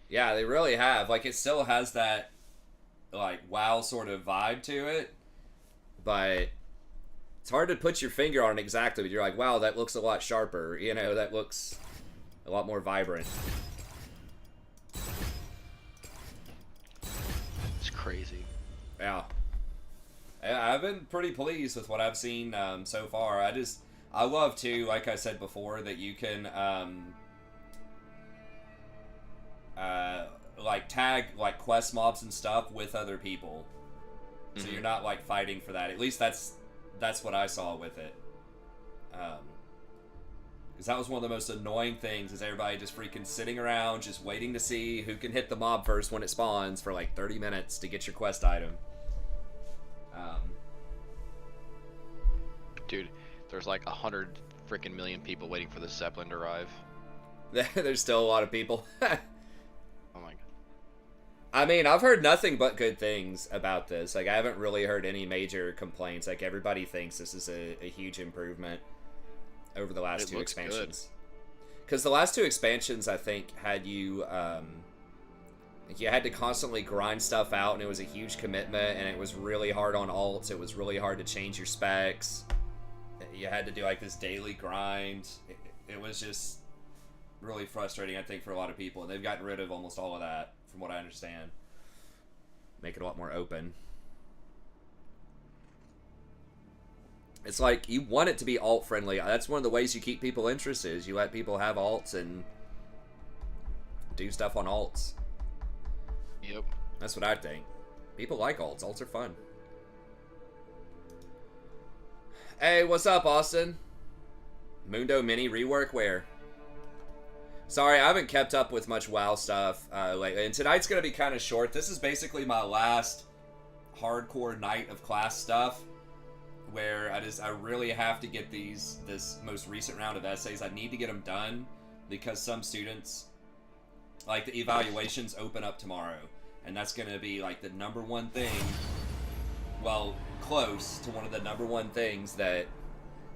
Yeah, they really have. Like, it still has that, like, WoW sort of vibe to it, but it's hard to put your finger on it exactly. But you're like, wow, that looks a lot sharper. You know, that looks a lot more vibrant. It's crazy. Yeah. I've been pretty pleased with what I've seen so far. I love too, like I said before, that you can like tag like quest mobs and stuff with other people, so you're not like fighting for that. At least that's what I saw with it. Because that was one of the most annoying things, is everybody just freaking sitting around just waiting to see who can hit the mob first when it spawns for like 30 minutes to get your quest item. Dude, there's like 100 freaking million people waiting for this Zeppelin to arrive. There's still a lot of people. Oh my god. I mean, I've heard nothing but good things about this. Like, I haven't really heard any major complaints. Like, everybody thinks this is a huge improvement over the last two expansions. Because the last two expansions, I think, had you, you had to constantly grind stuff out, and it was a huge commitment, and it was really hard on alts. It was really hard to change your specs. You had to do, like, this daily grind. It was just really frustrating, I think, for a lot of people, and they've gotten rid of almost all of that, from what I understand. Make it a lot more open. It's like, you want it to be alt friendly. That's one of the ways you keep people interested, is you let people have alts and do stuff on alts. Yep. That's what I think. People like alts. Alts are fun. Hey, what's up, Austin? Mundo Mini rework where? Sorry, I haven't kept up with much WoW stuff lately, and tonight's going to be kind of short. This is basically my last hardcore night of class stuff, where I really have to get this most recent round of essays. I need to get them done, because some students, like, the evaluations open up tomorrow, and that's going to be, like, the number one thing, well, close to one of the number one things that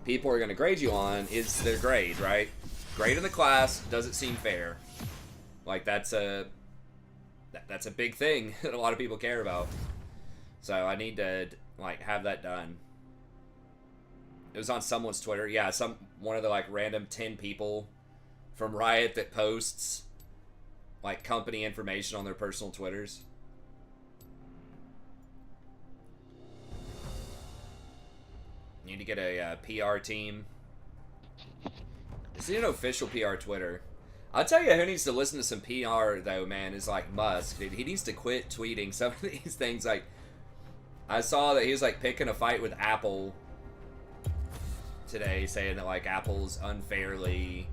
people are going to grade you on is their grade, right? Grade in the class, does it seem fair? Like, that's a big thing that a lot of people care about. So I need to, like, have that done. It was on someone's Twitter. Yeah, one of the, like, random 10 people from Riot that posts, like, company information on their personal Twitters. You need to get a PR team. Is it an official PR Twitter? I'll tell you who needs to listen to some PR, though, man, is, like, Musk. Dude, he needs to quit tweeting some of these things. Like, I saw that he was, like, picking a fight with Apple today, saying that, like, Apple's unfairly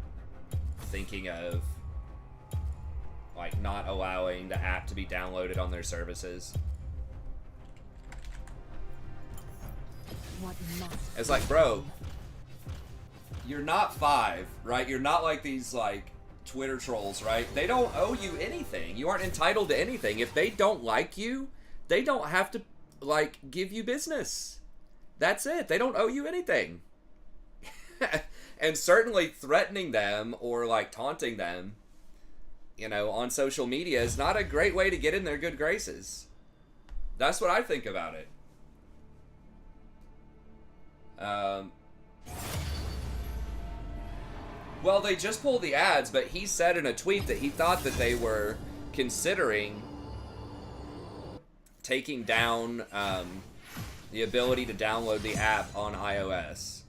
thinking of, like, not allowing the app to be downloaded on their services. It's like, bro, you're not 5, right? You're not like these, like, Twitter trolls, right? They don't owe you anything. You aren't entitled to anything. If they don't like you, they don't have to, like, give you business. That's it. They don't owe you anything. And certainly threatening them or, like, taunting them, you know, on social media is not a great way to get in their good graces. That's what I think about it. Well, they just pulled the ads, but he said in a tweet that he thought that they were considering taking down the ability to download the app on iOS.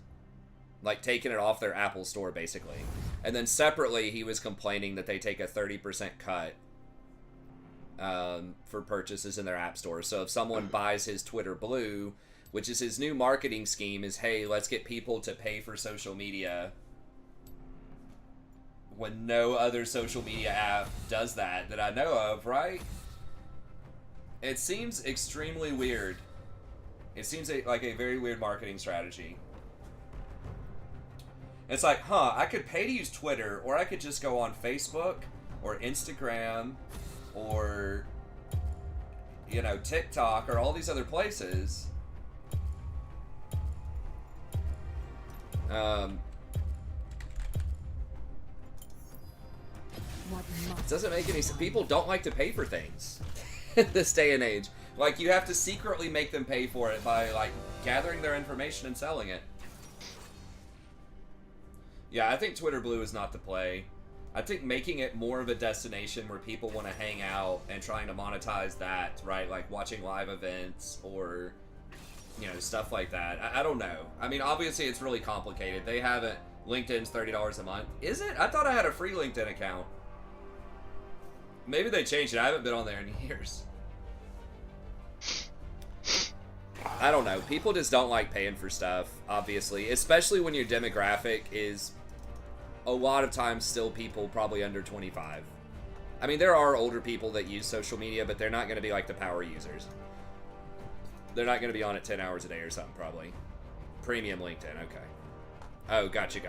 Like, taking it off their Apple store, basically. And then separately, he was complaining that they take a 30% cut for purchases in their app store. So if someone buys his Twitter Blue, which is his new marketing scheme, is, hey, let's get people to pay for social media when no other social media app does that I know of, right? It seems extremely weird. It seems like a very weird marketing strategy. It's like, huh, I could pay to use Twitter, or I could just go on Facebook, or Instagram, or, you know, TikTok, or all these other places. It doesn't make any sense. People don't like to pay for things in this day and age. Like, you have to secretly make them pay for it by, like, gathering their information and selling it. Yeah, I think Twitter Blue is not the play. I think making it more of a destination where people want to hang out and trying to monetize that, right? Like watching live events or, you know, stuff like that. I don't know. I mean, obviously it's really complicated. They haven't... LinkedIn's $30 a month. Is it? I thought I had a free LinkedIn account. Maybe they changed it. I haven't been on there in years. I don't know. People just don't like paying for stuff, obviously. Especially when your demographic is a lot of times still people probably under 25. I mean, there are older people that use social media, but they're not going to be like the power users. They're not going to be on it 10 hours a day or something, probably. Premium LinkedIn, okay. Oh, gotcha.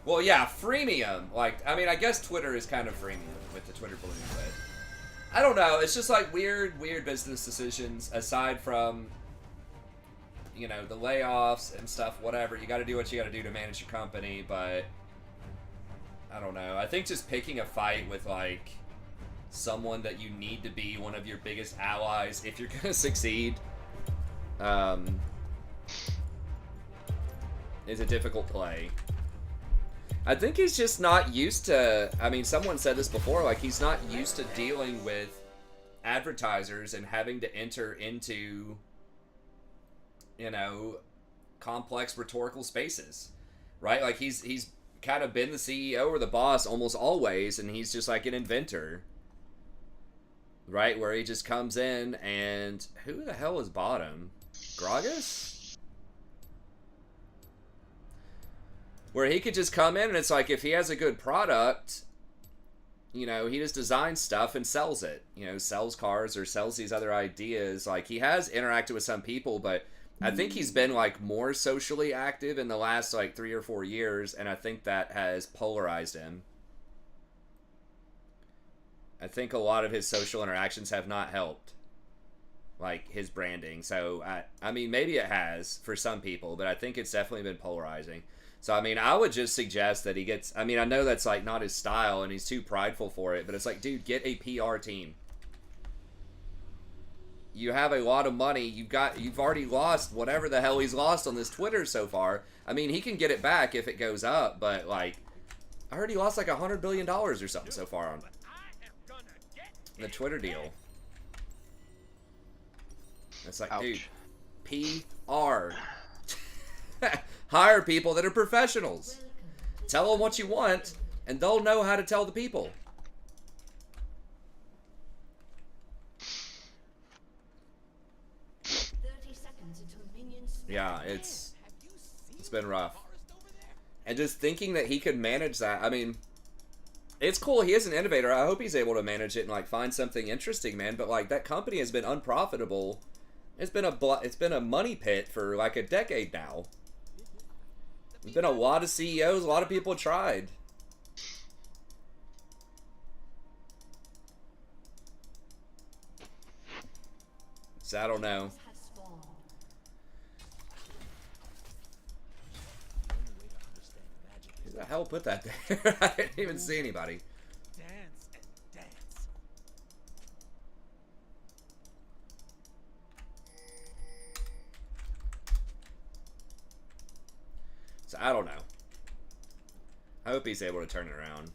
Well, yeah, freemium. Like, I mean, I guess Twitter is kind of freemium with the Twitter Blue, but I don't know. It's just like weird business decisions aside from, you know, the layoffs and stuff, whatever. You got to do what you got to do to manage your company, but I don't know. I think just picking a fight with, like, someone that you need to be one of your biggest allies if you're going to succeed is a difficult play. I think he's just not used to, I mean, someone said this before, like, he's not used to dealing with advertisers and having to enter into, you know, complex rhetorical spaces, right? Like, he's kind of been the CEO or the boss almost always, and he's just like an inventor, right? Where he just comes in and, who the hell is bottom? Gragas? Where he could just come in and it's like, if he has a good product, you know, he just designs stuff and sells it. You know, sells cars or sells these other ideas. Like, he has interacted with some people, but I think he's been, like, more socially active in the last, like, 3 or 4 years, and I think that has polarized him. I think a lot of his social interactions have not helped, like, his branding. So, I mean, maybe it has for some people, but I think it's definitely been polarizing. So, I mean, I would just suggest that he gets... I mean, I know that's, like, not his style, and he's too prideful for it, but it's like, dude, get a PR team. You have a lot of money. You've already lost whatever the hell he's lost on this Twitter so far. I mean, he can get it back if it goes up, but, like, I heard he lost, like, $100 billion or something so far on the Twitter deal. It's like, ouch. Dude, PR. Hire people that are professionals. Tell them what you want, and they'll know how to tell the people. Yeah, it's been rough. And just thinking that he could manage that, I mean, it's cool. He is an innovator. I hope he's able to manage it and, like, find something interesting, man. But, like, that company has been unprofitable. It's been a money pit for, like, a decade now. There's been a lot of CEOs, a lot of people tried. So I don't know. Who the hell put that there? I didn't even see anybody. Dance and dance. So I don't know. I hope he's able to turn it around.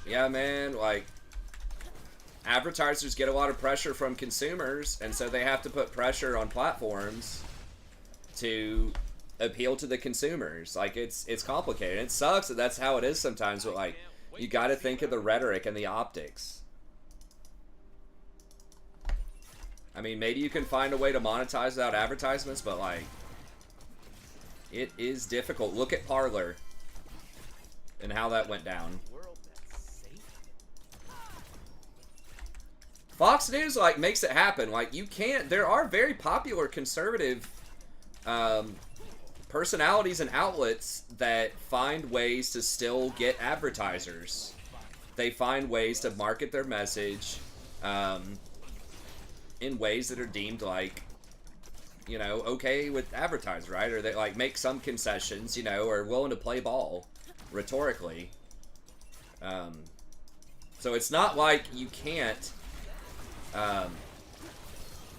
Yeah, man, like, advertisers get a lot of pressure from consumers, and so they have to put pressure on platforms to appeal to the consumers. Like, it's complicated. It sucks that that's how it is sometimes, but, like, you got to think of the rhetoric and the optics. I mean, maybe you can find a way to monetize without advertisements, but, like, it is difficult. Look at Parler and how that went down. Fox News, like, makes it happen. Like, you can't... There are very popular conservative personalities and outlets that find ways to still get advertisers. They find ways to market their message in ways that are deemed, like, you know, okay with advertisers, right? Or they like make some concessions, you know, or willing to play ball rhetorically. So it's not like you can't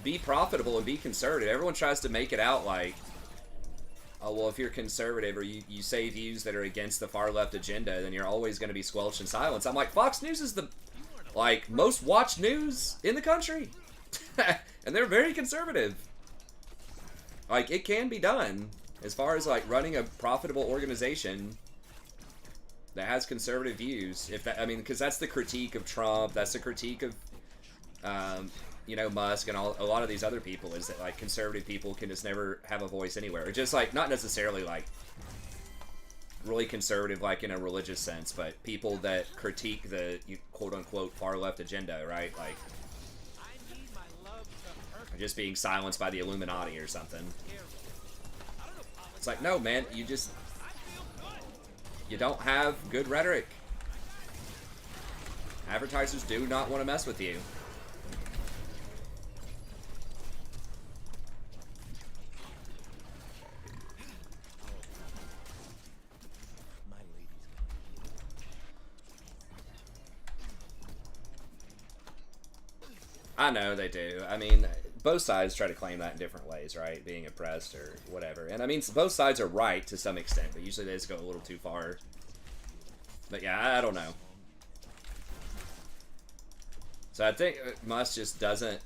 be profitable and be conservative. Everyone tries to make it out like, oh, well, if you're conservative or you say views that are against the far left agenda, then you're always going to be squelched in silence. I'm like, Fox News is the, like, most watched news in the country. And they're very conservative. Like, it can be done as far as, like, running a profitable organization that has conservative views. If that, I mean, because that's the critique of Trump. That's the critique of, you know, Musk and a lot of these other people, is that, like, conservative people can just never have a voice anywhere. Or just, like, not necessarily, like, really conservative, like, in a religious sense, but people that critique the quote-unquote far-left agenda, right? Like, just being silenced by the Illuminati or something. It's like, no, man, you don't have good rhetoric. Advertisers do not want to mess with you. I know they do. I mean, both sides try to claim that in different ways, right? Being oppressed or whatever. And I mean, both sides are right to some extent, but usually they just go a little too far. But yeah, I don't know. So I think Musk just doesn't...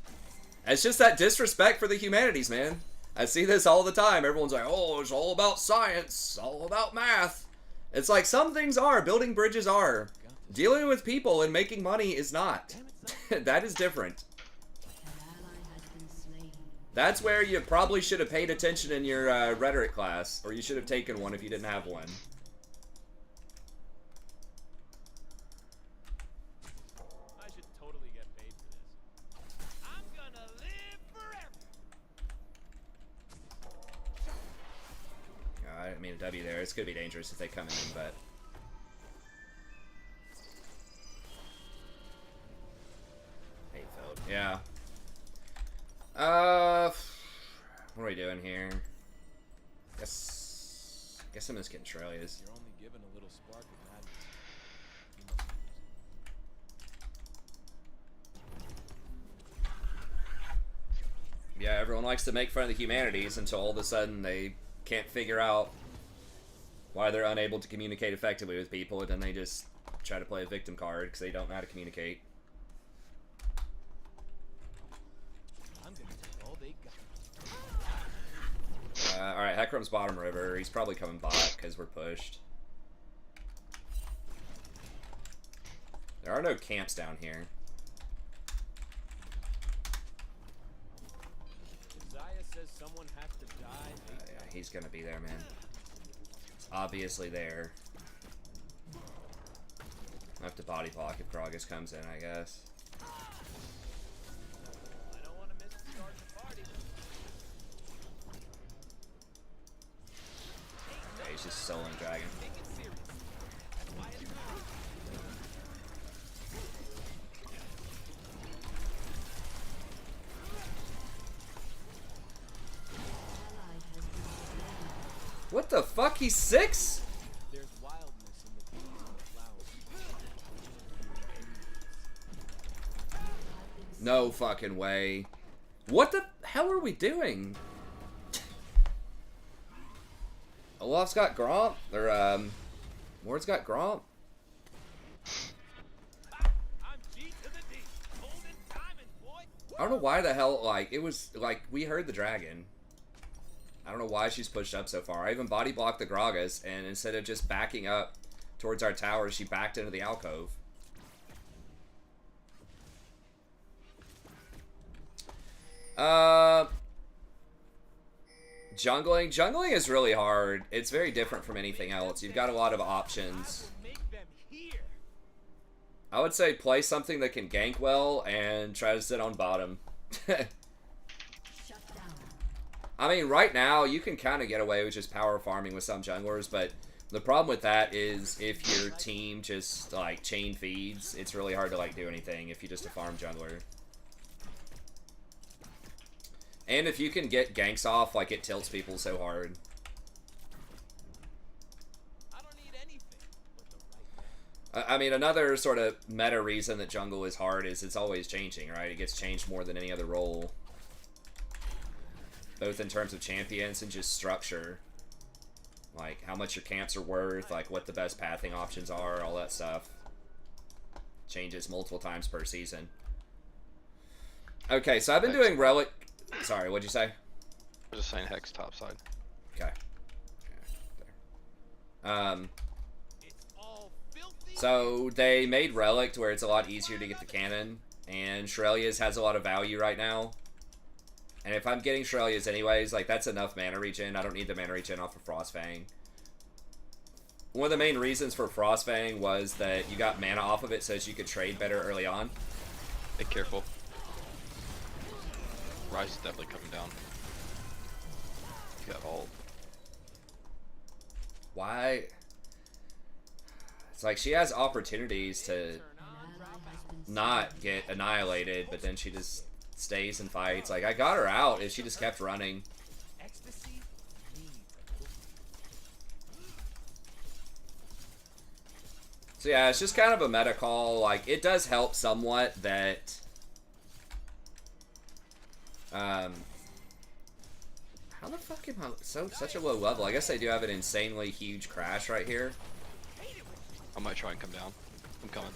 It's just that disrespect for the humanities, man. I see this all the time. Everyone's like, oh, it's all about science, all about math. It's like, some things are. Building bridges are. Dealing with people and making money is not. That is different. That's where you probably should have paid attention in your rhetoric class, or you should have taken one if you didn't have one. I should totally get paid for this. I'm gonna live forever. I didn't mean a W there. It's gonna be dangerous if they come in, but... Hayfield, yeah. What are we doing here? Guess I'm just getting Trellius. You're only given a little spark of madness. Yeah, everyone likes to make fun of the humanities until all of a sudden they can't figure out why they're unable to communicate effectively with people, and then they just try to play a victim card because they don't know how to communicate. Alright, Hecarim's bottom river. He's probably coming bot because we're pushed. There are no camps down here. Isaiah says someone has to die. Yeah, he's gonna be there, man. It's obviously there. I have to body block if Gragas comes in, I guess. I don't want to miss the start of the party. Yeah, he's just soloing dragon. Take it serious. That's why it's What the fuck? He's 6? There's wildness in the bees and the flowers. No fucking way. What the hell are we doing? Olaf's got Gromp, or Ward's got Gromp. I'm G to the D. Golden diamond, boy. I don't know why the hell, like, it was, like, we heard the dragon. I don't know why she's pushed up so far. I even body blocked the Gragas, and instead of just backing up towards our tower, she backed into the alcove. Jungling is really hard. It's very different from anything else. You've got a lot of options. Make them here. I would say play something that can gank well and try to sit on bottom. I mean, right now, you can kind of get away with just power farming with some junglers, but the problem with that is if your team just, like, chain feeds, it's really hard to, like, do anything if you just a farm jungler. And if you can get ganks off, like, it tilts people so hard. I don't need anything but the right man. I mean, another sort of meta reason that jungle is hard is it's always changing, right? It gets changed more than any other role. Both in terms of champions and just structure. Like, how much your camps are worth, like, what the best pathing options are, all that stuff. Changes multiple times per season. Okay, so I've been doing relic... Sorry, what'd you say? I was just saying hex top side. Okay. There. It's all filthy. So they made relic to where it's a lot easier to get the cannon, and Shurelya's has a lot of value right now. And if I'm getting Shurelya's anyways, like, that's enough mana regen. I don't need the mana regen off of Frostfang. One of the main reasons for Frostfang was that you got mana off of it so that you could trade better early on. Be careful. Rise is definitely coming down. You got ult. Why? It's like she has opportunities to not get annihilated, but then she just stays and fights. Like, I got her out if she just kept running. Ecstasy needs So yeah, it's just kind of a meta call. Like, it does help somewhat that how the fuck am I such a low level? I guess I do have an insanely huge crash right here. I might try and come down. I'm coming.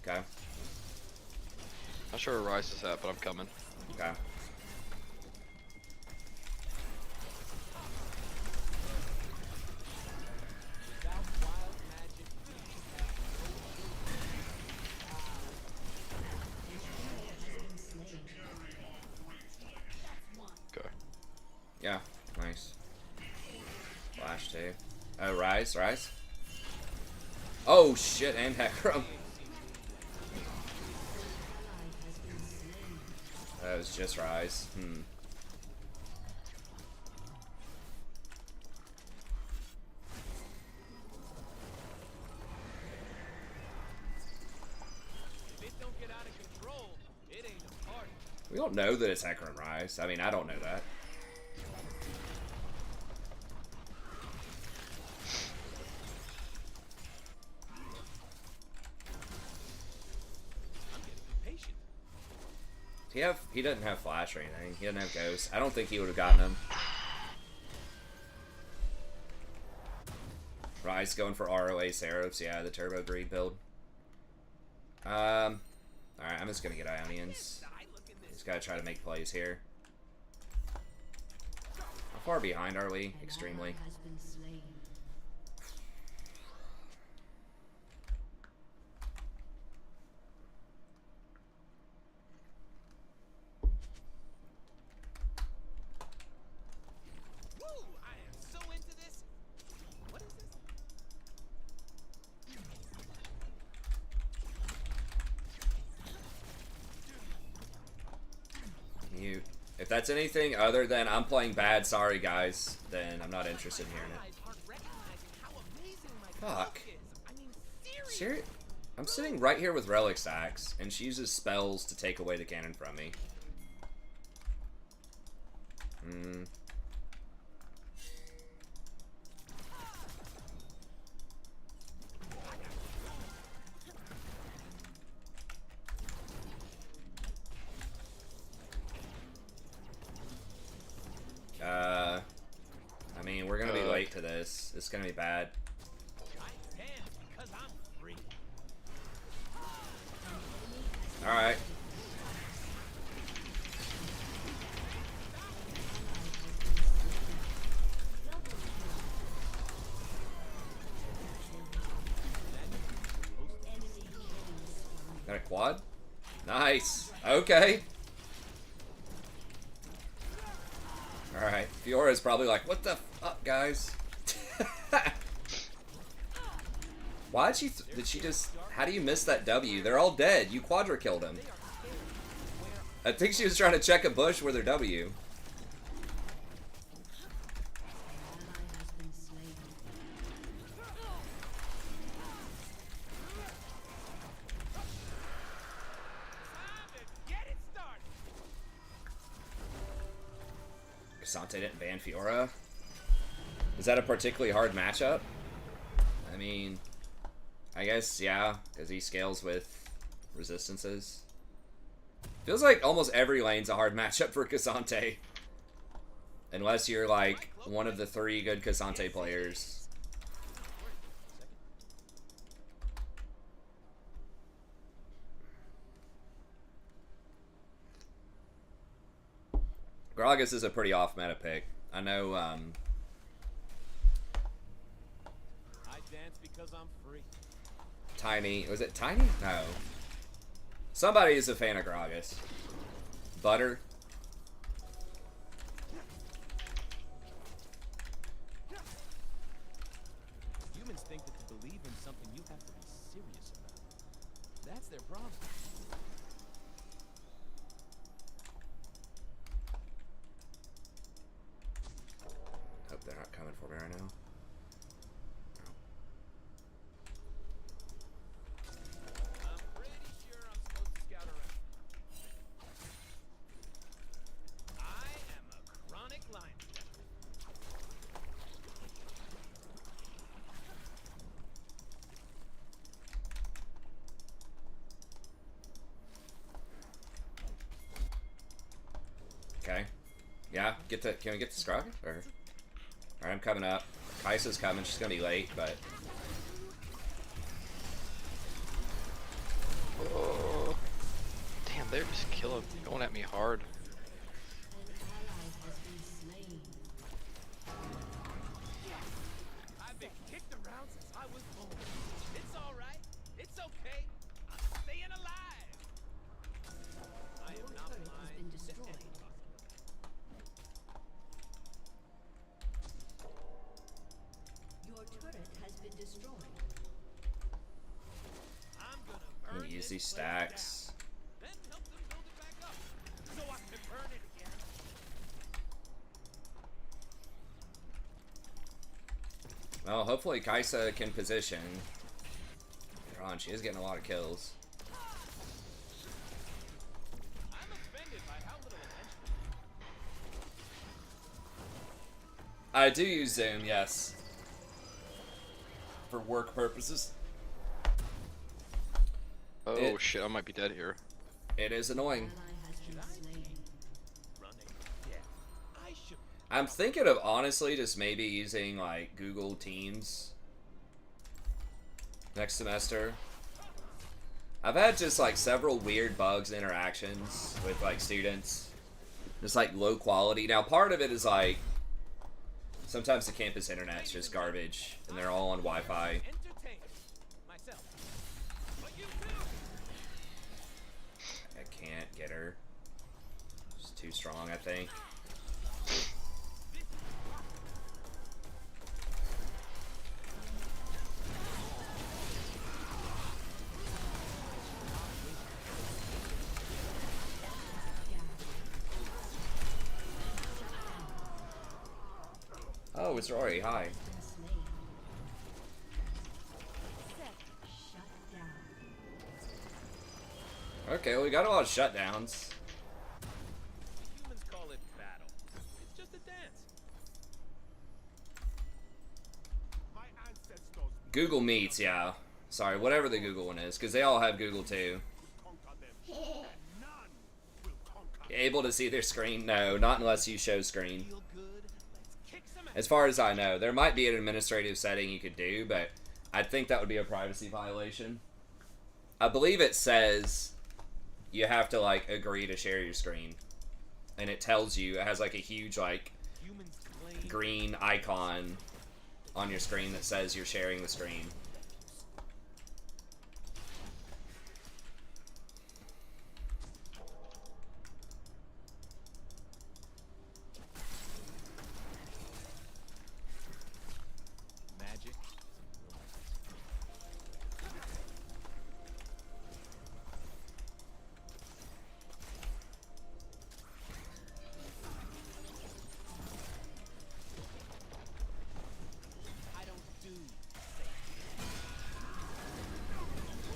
Okay. Not sure where Rise is at, but I'm coming. Okay. Okay. Yeah, nice. Flash too. Oh, Rise. Oh shit, and Hecarim. That was just Rise. If it don't get out of control, it ain't a party. We don't know that it's Hecarim Rise. I mean, I don't know that. I'm getting impatient. He doesn't have Flash or anything. He doesn't have Ghost. I don't think he would have gotten him. Rise going for ROA Seraphs. Yeah, the Turbo Greed build. Alright, I'm just gonna get Ionians. Just gotta try to make plays here. How far behind are we? Extremely. Woo! I am so into this. What is this? Mute. If that's anything other than I'm playing bad, sorry guys, then I'm not interested in hearing it. Guys aren't recognizing how amazing my Fuck. cook is. I mean, seriously. Seri I'm sitting right here with Relic Stacks, and she uses spells to take away the cannon from me. I mean, we're gonna be late to this. It's gonna be bad. I can because I'm free. Alright. Got a quad? Nice. Okay. Alright. Fiora's probably like, what the fuck, guys? Why did she just... How do you miss that W? They're all dead. You quadra killed him. I think she was trying to check a bush with her W. Time to get it started. Kasante didn't ban Fiora. Is that a particularly hard matchup? I mean, I guess, yeah, because he scales with resistances. Feels like almost every lane's a hard matchup for Kasante. Unless you're, like, one of the 3 good Kasante players. Gragas is a pretty off-meta pick. I know, I dance because I'm free. Tiny... Was it Tiny? No. Somebody is a fan of Gragas. Butter. Humans think that to believe in something you have to be serious about. That's their problem. Hope they're not coming for me right now. I'm pretty sure I'm supposed to scout around. I am a chronic line stepper. Okay. Yeah, can we get the Scrog? Or... Alright, I'm coming up. Kaisa's coming, she's gonna be late, but... Oh. Damn, they're just going at me hard. I've been kicked around since I was born. It's alright. It's okay. I'm staying alive. I am not blind to any possibility. Your turret has been destroyed. I'm gonna I'm burn gonna use this these place stacks. down, then help them build it back up, so I can burn it again. Well, hopefully Kaisa can position. Later on, she is getting a lot of kills. I'm offended by how little attention. I do use Zoom, yes. For work purposes. Oh shit, I might be dead here. It is annoying. Ally has been slain. Running. Yeah. I should. I'm thinking of honestly just maybe using like Google Teams next semester. I've had just like several weird bugs and interactions with like students. Just like low quality. Now part of it is like sometimes the campus internet's just garbage and they're all on Wi-Fi. Entertain myself. But you too. I can't get her. She's too strong, I think. Oh, it's Rory. Hi. Been slain. Shut down. Okay, well, we got a lot of shutdowns. Humans call it battle. It's just a dance. My ancestors Google Meets, yeah. Sorry, whatever the Google one is, because they all have Google too. conquer them. None will conquer. Able to see their screen? No, not unless you show screen. Feel good? Let's kick some ass. As far as I know, there might be an administrative setting you could do, but I think that would be a privacy violation. I believe it says you have to like agree to share your screen, and it tells you, it has like a huge like Humans claim green icon on your screen that says you're sharing the screen.